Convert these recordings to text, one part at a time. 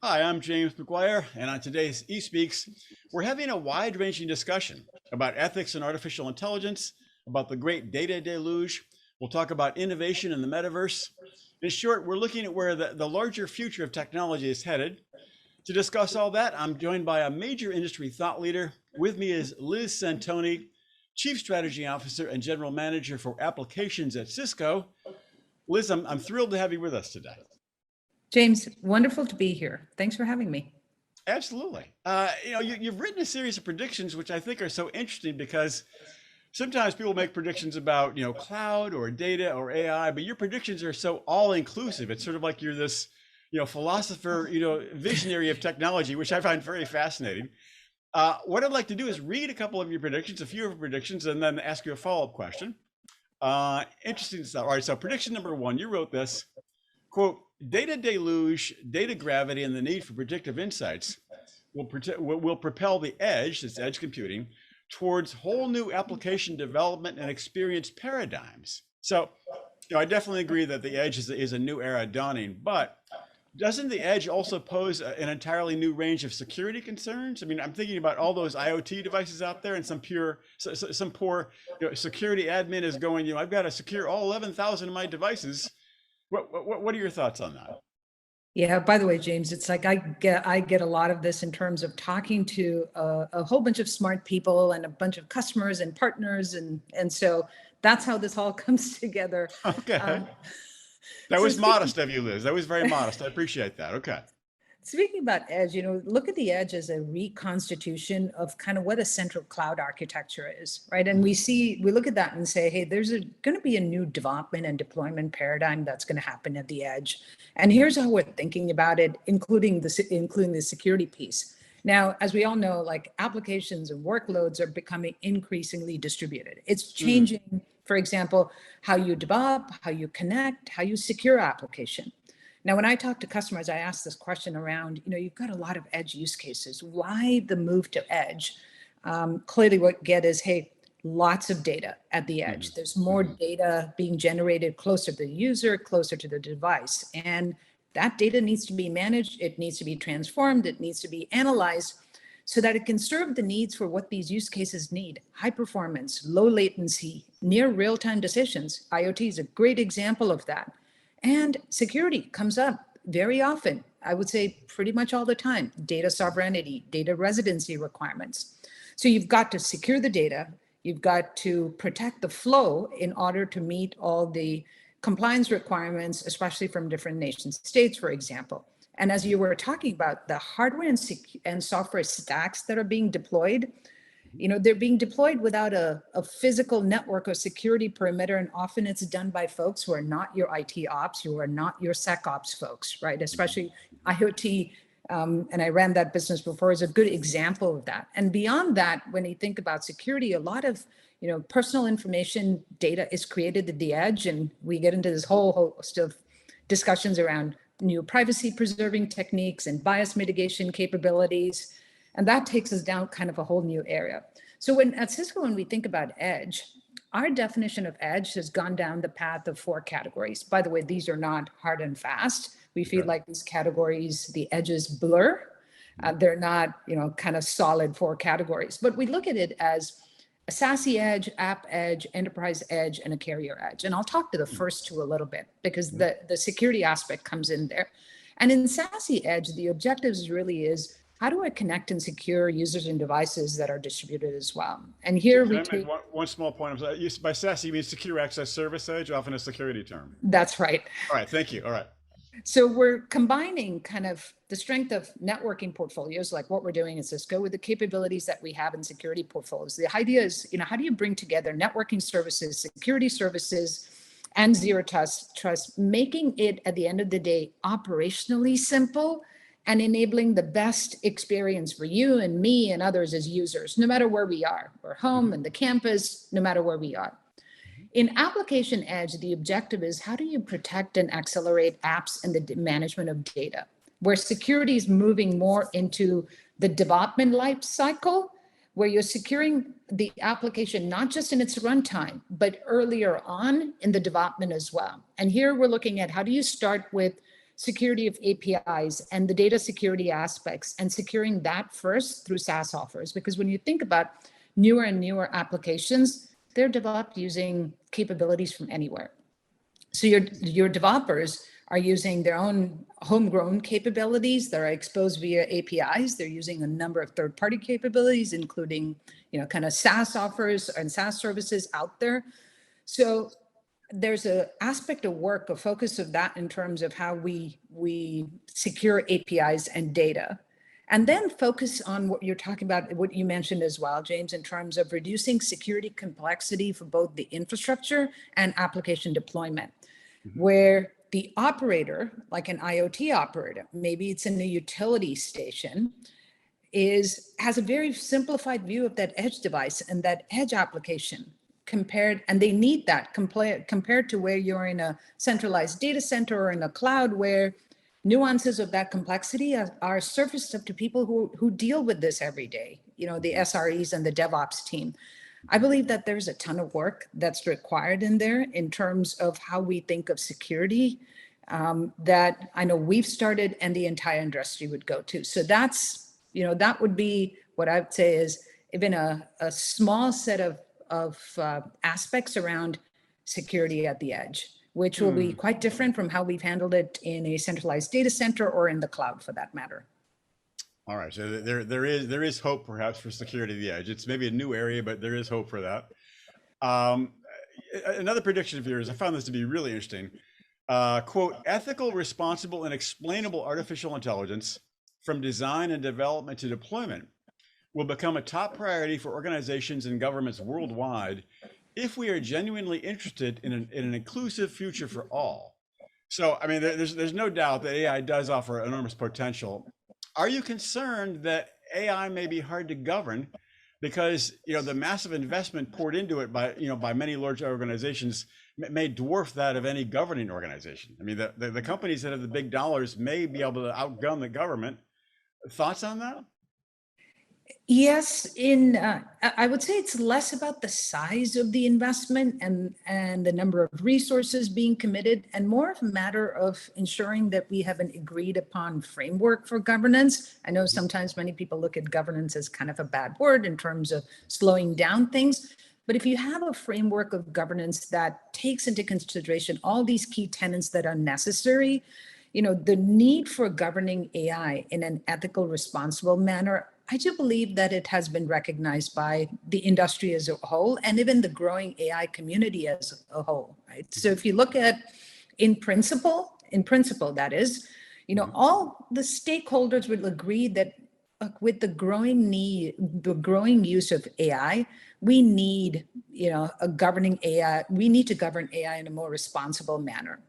Hi, I'm James McGuire, and on today's eSpeaks, we're having a wide-ranging discussion about ethics and artificial intelligence, about the great data deluge. We'll talk about innovation in the metaverse. In short, we're looking at where the larger future of technology is headed. To discuss all that, I'm joined by a major industry thought leader. With me is Liz Centoni, Chief Strategy Officer and General Manager for Applications at Cisco. Liz, I'm thrilled to have you with us today. James, wonderful to be here. Thanks for having me. Absolutely. You've written a series of predictions, which I think are so interesting because sometimes people make predictions about, cloud or data or AI, but your predictions are so all inclusive. It's sort of like you're this, philosopher, visionary of technology, which I find very fascinating. What I'd like to do is read a couple of your predictions, a few of your predictions, and then ask you a follow-up question. Interesting stuff. All right. So prediction number one, you wrote this, quote, data deluge, data gravity, and the need for predictive insights will propel the edge, this edge computing, towards whole new application development and experience paradigms. So, I definitely agree that the edge is a new era dawning, but doesn't the edge also pose an entirely new range of security concerns? I mean, I'm thinking about all those IoT devices out there, and some poor security admin is going, I've got to secure all 11,000 of my devices. What are your thoughts on that? Yeah, by the way, James, it's like I get a lot of this in terms of talking to a whole bunch of smart people and a bunch of customers and partners. And so that's how this all comes together. Okay. That was modest of you, Liz. That was very modest. I appreciate that. Okay. Speaking about edge, look at the edge as a reconstitution of kind of what a central cloud architecture is, right? And we look at that and say, hey, there's going to be a new development and deployment paradigm that's going to happen at the edge. And here's how we're thinking about it, including the security piece. Now, as we all know, like applications and workloads are becoming increasingly distributed. It's changing, for example, how you develop, how you connect, how you secure application. Now, when I talk to customers, I ask this question around, you've got a lot of edge use cases. Why the move to edge? Clearly what we get is, hey, lots of data at the edge. There's more data being generated closer to the user, closer to the device. And that data needs to be managed. It needs to be transformed. It needs to be analyzed so that it can serve the needs for what these use cases need. High performance, low latency, near real-time decisions. IoT is a great example of that. And security comes up very often. I would say pretty much all the time. Data sovereignty, data residency requirements. So you've got to secure the data. You've got to protect the flow in order to meet all the compliance requirements, especially from different nation states, for example. And as you were talking about the hardware and software stacks that are being deployed, they're being deployed without a physical network or security perimeter. And often it's done by folks who are not your IT ops, who are not your SecOps folks, right? Especially IoT, and I ran that business before, is a good example of that. And beyond that, when you think about security, a lot of personal information data is created at the edge. And we get into this whole host of discussions around new privacy preserving techniques and bias mitigation capabilities. And that takes us down kind of a whole new area. So at Cisco, when we think about edge, our definition of edge has gone down the path of 4 categories. By the way, these are not hard and fast. We feel like these categories, the edges blur. They're not, kind of solid 4 categories. But we look at it as a SASE edge, app edge, enterprise edge, and a carrier edge. And I'll talk to the first 2 a little bit because the security aspect comes in there. And in SASE edge, the objectives really is, how do I connect and secure users and devices that are distributed as well? And here we take one small point. By SASE, you mean Secure Access Service Edge, often a security term. That's right. All right, thank you. All right. So we're combining kind of the strength of networking portfolios, like what we're doing at Cisco, with the capabilities that we have in security portfolios. The idea is, how do you bring together networking services, security services, and zero trust, making it, at the end of the day, operationally simple and enabling the best experience for you and me and others as users, no matter where we are. We're home and the campus, no matter where we are. In application edge, the objective is, how do you protect and accelerate apps and the management of data, where security is moving more into the development life cycle, where you're securing the application, not just in its runtime, but earlier on in the development as well. And here we're looking at, how do you start with security of APIs and the data security aspects, and securing that first through SaaS offers. Because when you think about newer and newer applications, they're developed using capabilities from anywhere. So your developers are using their own homegrown capabilities that are exposed via APIs. They're using a number of third-party capabilities, including, kind of SaaS offers and SaaS services out there. So there's an aspect of work, a focus of that in terms of how we secure APIs and data. And then focus on what you're talking about, what you mentioned as well, James, in terms of reducing security complexity for both the infrastructure and application deployment, where the operator, like an IoT operator, maybe it's in a utility station, has a very simplified view of that edge device and that edge application and they need that compared to where you're in a centralized data center or in a cloud, where nuances of that complexity are surfaced up to people who deal with this every day, the SREs and the DevOps team. I believe that there's a ton of work that's required in there in terms of how we think of security, that I know we've started and the entire industry would go to. So that's, that would be what I would say is even a small set of aspects around security at the edge, which will be quite different from how we've handled it in a centralized data center or in the cloud for that matter. All right, so there is hope perhaps for security at the edge. It's maybe a new area, but there is hope for that. Another prediction of yours, I found this to be really interesting. Quote, ethical, responsible, and explainable artificial intelligence from design and development to deployment will become a top priority for organizations and governments worldwide if we are genuinely interested in an inclusive future for all. So, I mean, there's no doubt that AI does offer enormous potential. Are you concerned that AI may be hard to govern because, the massive investment poured into it by many large organizations may dwarf that of any governing organization? I mean, the companies that have the big dollars may be able to outgun the government. Thoughts on that? Yes, I would say it's less about the size of the investment and the number of resources being committed, and more of a matter of ensuring that we have an agreed upon framework for governance. I know sometimes many people look at governance as kind of a bad word in terms of slowing down things, but if you have a framework of governance that takes into consideration all these key tenets that are necessary, the need for governing AI in an ethical, responsible manner, I do believe that it has been recognized by the industry as a whole and even the growing AI community as a whole, right? So if you look at in principle, that is, all the stakeholders will agree that with the growing use of AI, we need, a governing AI. We need to govern AI in a more responsible manner.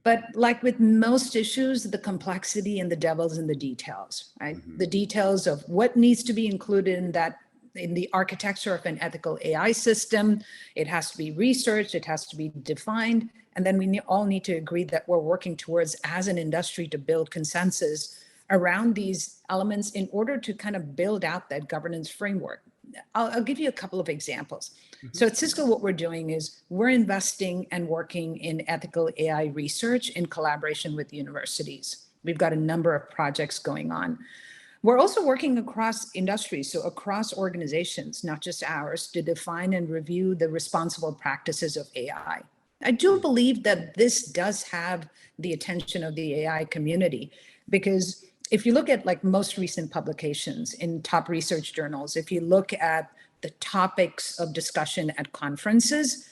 But like with most issues, the complexity and the devil's in the details, right? The details of what needs to be included in the architecture of an ethical AI system. It has to be researched, it has to be defined. And then we all need to agree that we're working towards, as an industry, to build consensus around these elements in order to kind of build out that governance framework. I'll give you a couple of examples. So at Cisco, what we're doing is we're investing and working in ethical AI research in collaboration with universities. We've got a number of projects going on. We're also working across industries, so across organizations, not just ours, to define and review the responsible practices of AI. I do believe that this does have the attention of the AI community, because if you look at like most recent publications in top research journals, if you look at the topics of discussion at conferences,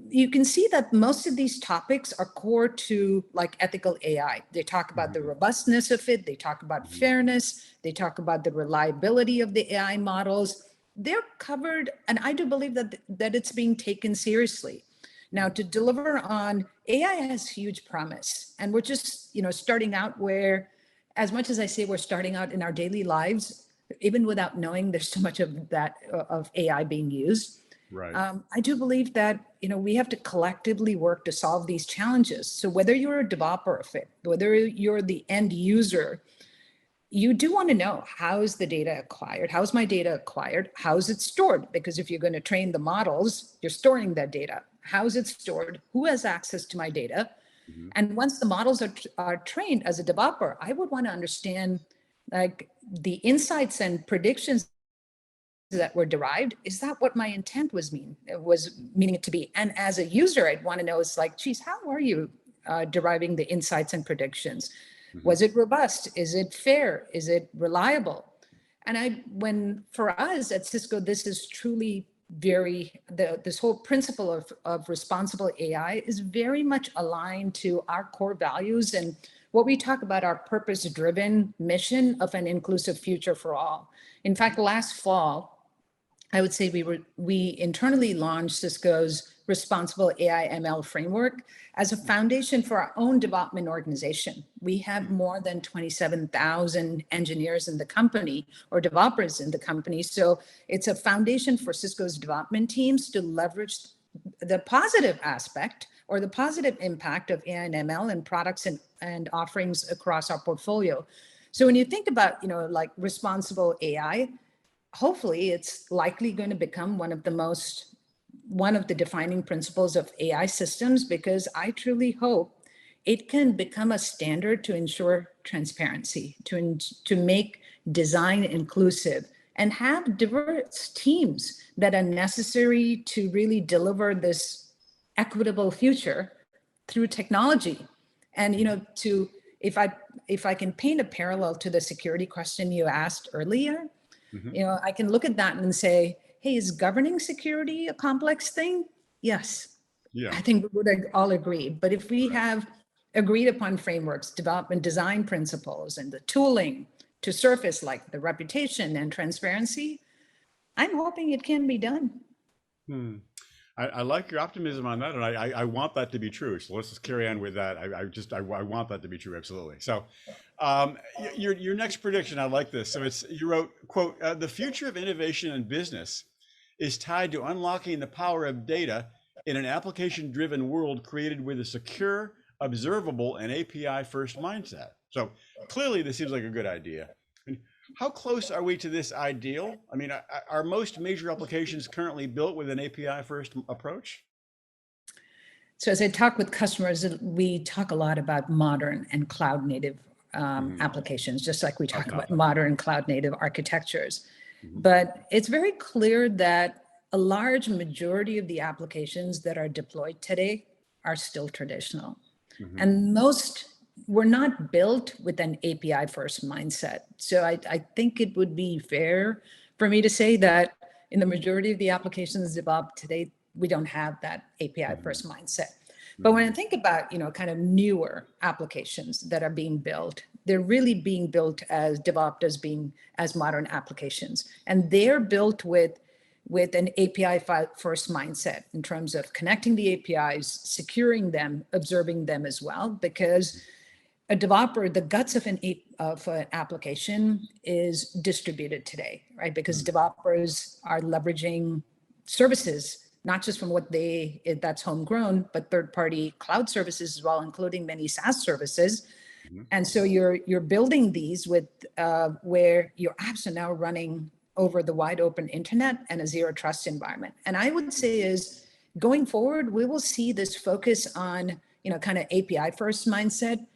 you can see that most of these topics are core to like ethical AI. They talk about the robustness of it. They talk about fairness. They talk about the reliability of the AI models. They're covered, and I do believe that it's being taken seriously. Now, to deliver on AI has huge promise, and we're just starting out where, as much as I say we're starting out in our daily lives, even without knowing there's so much of that of AI being used. Right. I do believe that we have to collectively work to solve these challenges. So whether you're a developer of it, whether you're the end user, you do want to know, how is the data acquired? How is my data acquired? How is it stored? Because if you're going to train the models, you're storing that data. How is it stored? Who has access to my data? Mhm. And once the models are trained as a developer, I would want to understand like the insights and predictions that were derived. Is that what my intent was meaning it to be? And as a user, I'd want to know, it's like, geez, how are you deriving the insights and predictions? Mhm. Was it robust? Is it fair? Is it reliable? And when for us at Cisco, this is truly this whole principle of responsible AI is very much aligned to our core values and what we talk about, our purpose driven mission of an inclusive future for all. In fact, last fall, I would say we internally launched Cisco's responsible AI ML framework as a foundation for our own development organization. We have more than 27,000 engineers in the company or developers in the company. So it's a foundation for Cisco's development teams to leverage the positive aspect or the positive impact of AI and ML and products and offerings across our portfolio. So when you think about, like responsible AI, hopefully it's likely going to become one of the defining principles of AI systems, because I truly hope it can become a standard to ensure transparency, to make design inclusive and have diverse teams that are necessary to really deliver this equitable future through technology. And to if I can paint a parallel to the security question you asked earlier, Mhm. I can look at that and say, hey, is governing security a complex thing? Yes, Yeah. I think we would all agree. But if we have agreed upon frameworks, development design principles, and the tooling to surface like the reputation and transparency, I'm hoping it can be done. Hmm. I like your optimism on that, and I want that to be true. So let's just carry on with that. I want that to be true, absolutely. So, your next prediction, I like this. So you wrote, quote, the future of innovation and business is tied to unlocking the power of data in an application-driven world created with a secure, observable, and API-first mindset. So clearly, this seems like a good idea. And how close are we to this ideal? I mean, are most major applications currently built with an API first approach? So as I talk with customers, we talk a lot about modern and cloud native Hmm. applications, just like we Tough talk about topic. modern cloud native architectures. Hmm. But it's very clear that a large majority of the applications that are deployed today are still traditional. Hmm. And most were not built with an API first mindset. So I think it would be fair for me to say that in the majority of the applications developed today, we don't have that API Hmm. first mindset. But when I Hmm. think about, kind of newer applications that are being built, they're really being built as developed as modern applications. And they're built with an API first mindset in terms of connecting the APIs, securing them, observing them as well, because a developer, the guts of an application is distributed today, right? Because developers are leveraging services, not just from that's homegrown, but third-party cloud services as well, including many SaaS services. Hmm. And so you're building these with where your apps are now running over the wide open internet and a zero trust environment. And I would say is going forward, we will see this focus on kind of API first mindset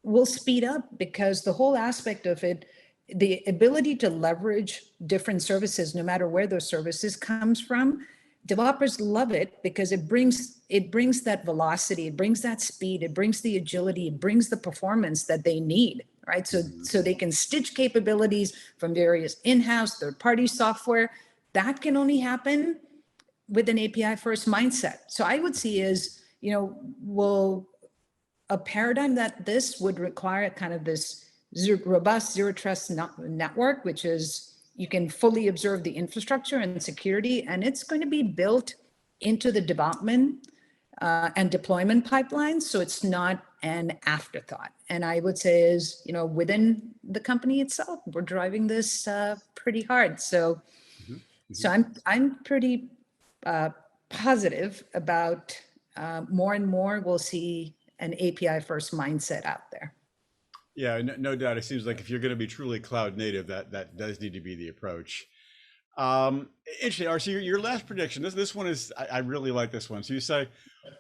will speed up, because the whole aspect of it, the ability to leverage different services, no matter where those services comes from, developers love it because it brings that velocity, it brings that speed, it brings the agility, it brings the performance that they need, right? So they can stitch capabilities from various in-house third-party software. That can only happen with an API first mindset. So I would see is, will a paradigm that this would require kind of this robust zero trust network, which is you can fully observe the infrastructure and security, and it's going to be built into the development and deployment pipeline. So it's not an afterthought. And I would say is, within the company itself, we're driving this pretty hard. So, Hmm. so Hmm. I'm pretty uh, positive about more and more we'll see an API first mindset out there. Yeah, no doubt. It seems like if you're going to be truly cloud native, that does need to be the approach. Interesting. So your last prediction, this one is, I really like this one. So you say,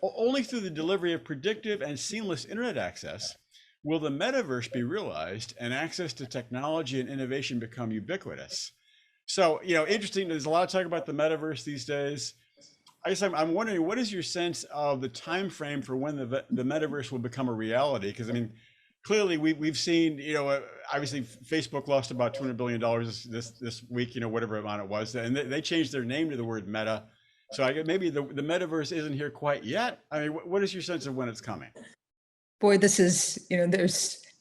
Only through the delivery of predictive and seamless internet access will the metaverse be realized and access to technology and innovation become ubiquitous." So, interesting. There's a lot of talk about the metaverse these days. I guess I'm wondering, what is your sense of the time frame for when the metaverse will become a reality? Because I mean, clearly we've seen, obviously Facebook lost about $200 billion this week, whatever amount it was, and they changed their name to the word Meta. So I guess maybe the metaverse isn't here quite yet. I mean, what is your sense of when it's coming? Boy, this is,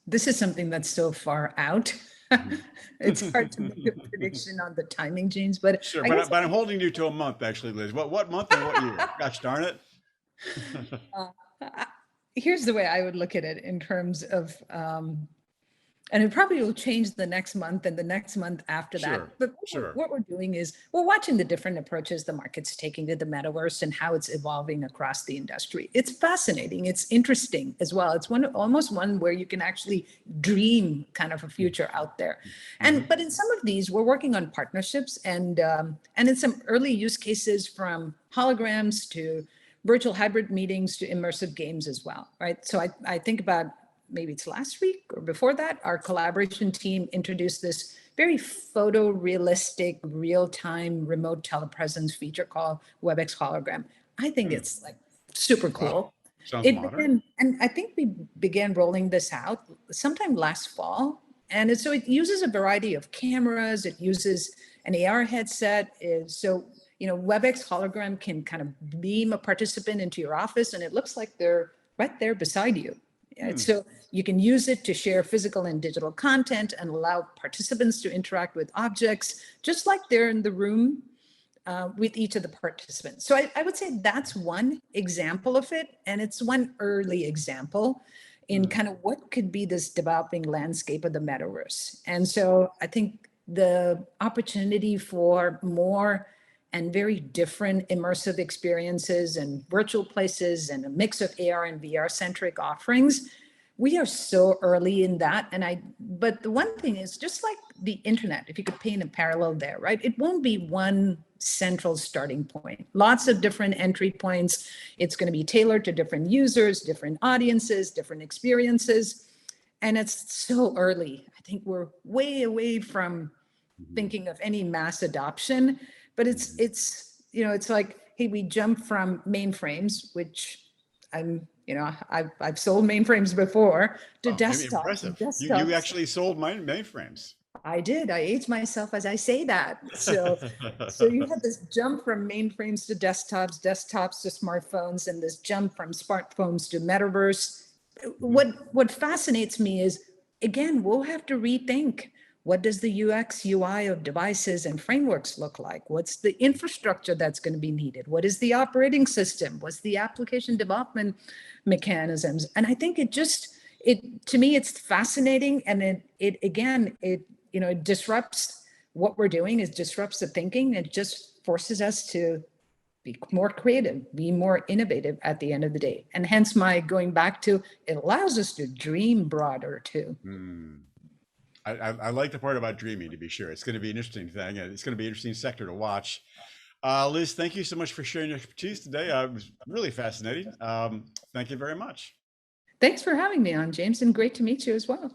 this is something that's so far out. Mhm. It's hard to make a prediction on the timing, James, but Sure, I guess but I'm holding you to a month, actually, Liz. What month and what year? Gosh darn it. uh, here's the way I would look at it in terms of, and it probably will change the next month and the next month after that. Sure, But sure. what we're doing is we're watching the different approaches the market's taking to the metaverse and how it's evolving across the industry. It's fascinating. It's interesting as well. It's almost one where you can actually dream kind of a future out there. Mhm. But in some of these, we're working on partnerships and in some early use cases from holograms to virtual hybrid meetings to immersive games as well, right? So I think about maybe it's last week or before that, our collaboration team introduced this very photorealistic, real-time remote telepresence feature called WebEx Hologram. I think Hmm. it's like super Wow. cool. Sounds It modern. began, and I think we began rolling this out sometime last fall. And so it uses a variety of cameras. It uses an AR headset. WebEx Hologram can kind of beam a participant into your office, and it looks like they're right there beside you. Hmm. So you can use it to share physical and digital content and allow participants to interact with objects, just like they're in the room with each of the participants. So I would say that's one example of it. And it's one early example in Hmm. kind of what could be this developing landscape of the metaverse. And so I think the opportunity for more and very different immersive experiences and virtual places and a mix of AR and VR centric offerings. We are so early in that. But the one thing is, just like the internet, if you could paint a parallel there, right? It won't be one central starting point. Lots of different entry points. It's going to be tailored to different users, different audiences, different experiences. And it's so early. I think we're way away from Mhm. thinking of any mass adoption, but Mhm. it's like, hey, we jump from mainframes, which I've sold mainframes before, to Wow, desktops, and impressive. You desktops. actually sold mainframes. I did. I age myself as I say that. So you had this jump from mainframes to desktops, desktops to smartphones, and this jump from smartphones to metaverse. Mhm. What fascinates me is, again, we'll have to rethink, what does the UX UI of devices and frameworks look like? What's the infrastructure that's going to be needed? What is the operating system? What's the application development mechanisms? And I think it to me, it's fascinating, and it again, it disrupts what we're doing. It disrupts the thinking. It just forces us to be more creative, be more innovative at the end of the day. And hence my going back to, it allows us to dream broader too. Hmm. I like the part about dreaming, to be sure. It's going to be an interesting thing. And it's going to be an interesting sector to watch. Liz, thank you so much for sharing your expertise today. It was really fascinating. Thank you very much. Thanks for having me on, James, and great to meet you as well.